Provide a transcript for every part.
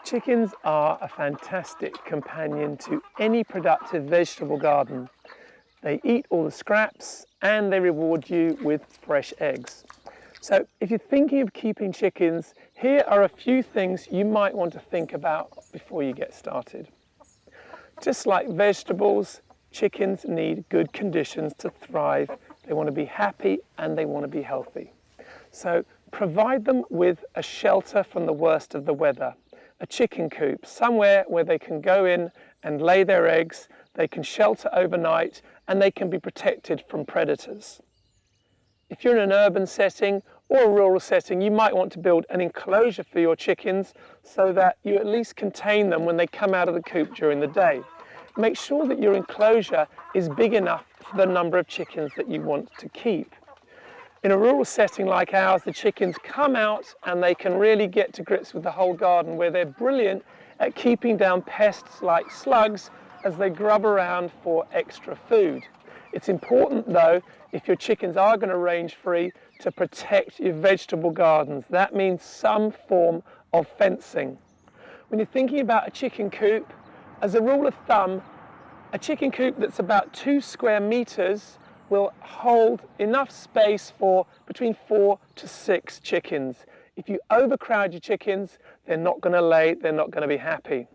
Chickens are a fantastic companion to any productive vegetable garden. They eat all the scraps and they reward you with fresh eggs. So if you're thinking of keeping chickens, here are a few things you might want to think about before you get started. Just like vegetables, chickens need good conditions to thrive. They want to be happy and they want to be healthy. So provide them with a shelter from the worst of the weather. A chicken coop, somewhere where they can go in and lay their eggs, they can shelter overnight, and they can be protected from predators. If you're in an urban setting or a rural setting, you might want to build an enclosure for your chickens so that you at least contain them when they come out of the coop during the day. Make sure that your enclosure is big enough for the number of chickens that you want to keep. In a rural setting like ours, the chickens come out and they can really get to grips with the whole garden, where they're brilliant at keeping down pests like slugs as they grub around for extra food. It's important though, if your chickens are going to range free, to protect your vegetable gardens. That means some form of fencing. When you're thinking about a chicken coop, as a rule of thumb, a chicken coop that's about 2 square meters will hold enough space for between 4 to 6 chickens. If you overcrowd your chickens, they're not going to lay, they're not going to be happy.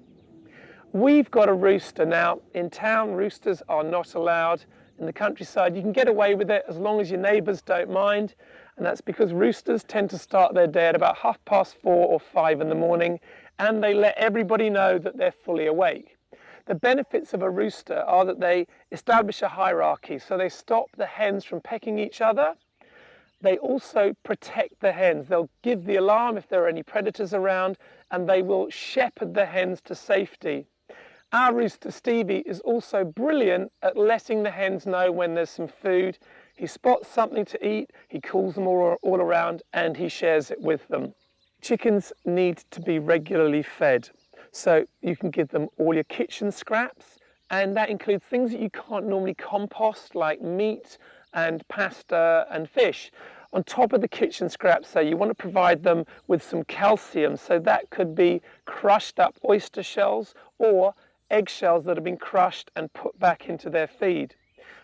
We've got a rooster now. In town, roosters are not allowed. In the countryside, you can get away with it as long as your neighbours don't mind, and that's because roosters tend to start their day at about 4:30 or 5 in the morning, and they let everybody know that they're fully awake. The benefits of a rooster are that they establish a hierarchy, so they stop the hens from pecking each other. They also protect the hens. They'll give the alarm if there are any predators around, and they will shepherd the hens to safety. Our rooster Stevie is also brilliant at letting the hens know when there's some food. He spots something to eat, he calls them all around, and he shares it with them. Chickens need to be regularly fed. So you can give them all your kitchen scraps, and that includes things that you can't normally compost, like meat and pasta and fish. On top of the kitchen scraps, so you want to provide them with some calcium, so that could be crushed up oyster shells or eggshells that have been crushed and put back into their feed.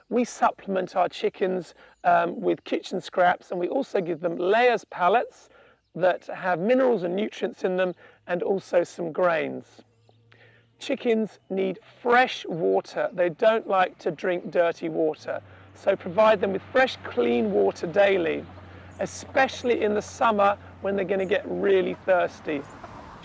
We supplement our chickens with kitchen scraps, and we also give them layers pellets that have minerals and nutrients in them, and also some grains. Chickens need fresh water. They don't like to drink dirty water. So provide them with fresh, clean water daily, especially in the summer when they're going to get really thirsty. Do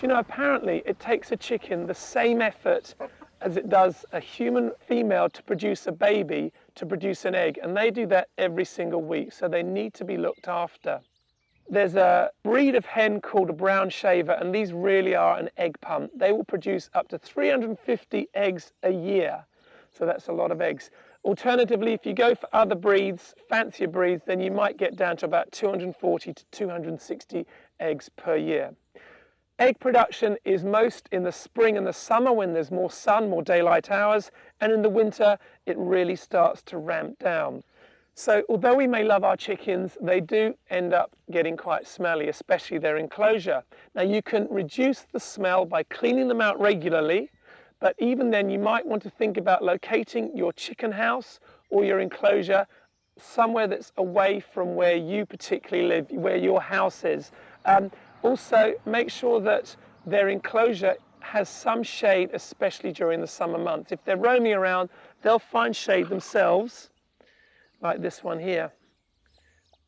you know, apparently it takes a chicken the same effort as it does a human female to produce a baby, to produce an egg, and they do that every single week, so they need to be looked after. There's a breed of hen called a brown shaver, and these really are an egg pump. They will produce up to 350 eggs a year, so that's a lot of eggs. Alternatively, if you go for other breeds, fancier breeds, then you might get down to about 240 to 260 eggs per year. Egg production is most in the spring and the summer when there's more sun, more daylight hours, and in the winter it really starts to ramp down. So although we may love our chickens, they do end up getting quite smelly, especially their enclosure. Now you can reduce the smell by cleaning them out regularly, but even then you might want to think about locating your chicken house or your enclosure somewhere that's away from where you particularly live, where your house is. Also make sure that their enclosure has some shade, especially during the summer months. If they're roaming around, they'll find shade themselves, like this one here.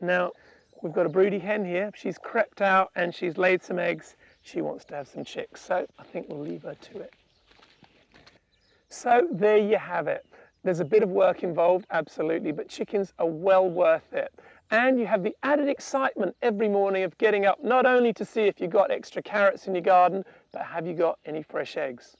Now, we've got a broody hen here. She's crept out and she's laid some eggs. She wants to have some chicks, so I think we'll leave her to it. So there you have it. There's a bit of work involved, absolutely, but chickens are well worth it. And you have the added excitement every morning of getting up, not only to see if you've got extra carrots in your garden, but have you got any fresh eggs?